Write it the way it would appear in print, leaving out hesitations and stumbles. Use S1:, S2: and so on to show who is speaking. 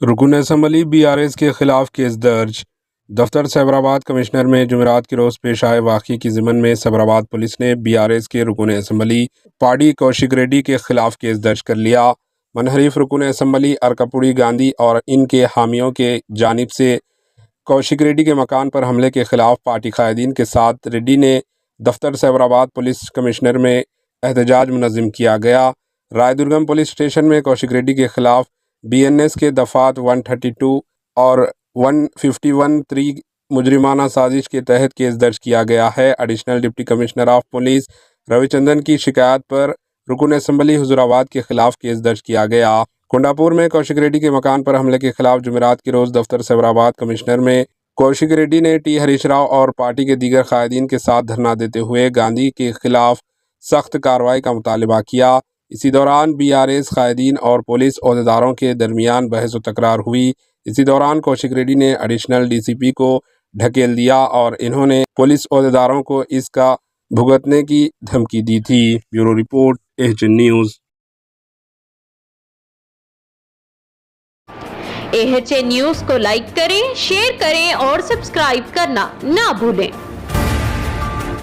S1: रुकन assembly BRS के खिलाफ केस दर्ज। दफ्तर सैबराबाद कमिश्नर में जुमेरात के रोज़ पेश आए वाक़े की ज़िमन में सैबराबाद पुलिस ने बीआरएस के रुकन असम्बली पाडी कौशिक रेड्डी के खिलाफ केस दर्ज कर लिया। मनहरीफ रुकन असम्बली अरकापुड़ी गांधी और इनके हामियों के जानिब से कौशिक रेड्डी के मकान पर हमले के खिलाफ पार्टी कायदीन के साथ रेड्डी ने दफ्तर सैबराबाद पुलिस कमिश्नर में एहतजाज मुनज़्ज़म किया गया। रायदुर्गम पुलिस स्टेशन में कौशिक रेड्डी के खिलाफ बीएनएस के दफ़ात 132 और 151(3) मुजरिमाना साजिश के तहत केस दर्ज किया गया है। Additional deputy commissioner of police Ravichandran की शिकायत पर रुकन असम्बली हुजूराबाद के खिलाफ केस दर्ज किया गया। कुंडापुर में कौशिक रेड्डी के मकान पर हमले के खिलाफ जुमेरात के रोज़ दफ्तर सैबराबाद कमिश्नर में कौशिक रेड्डी ने टी हरीश राव और पार्टी के दीगर कायदीन के साथ धरना देते हुए गांधी के खिलाफ सख्त कार्रवाई का मुतालबा किया। इसी दौरान बीआरएस कायदीन और पुलिस ओहदेदारों के दरमियान बहस व तकरार हुई। इसी दौरान कौशिक रेड्डी ने एडिशनल डीसीपी को ढकेल दिया और इन्होंने पुलिस ओहदेदारों को इसका भुगतने की धमकी दी थी। Bureau report, HN news.
S2: HN news को लाइक करें, शेयर करें और सब्सक्राइब करना ना भूलें।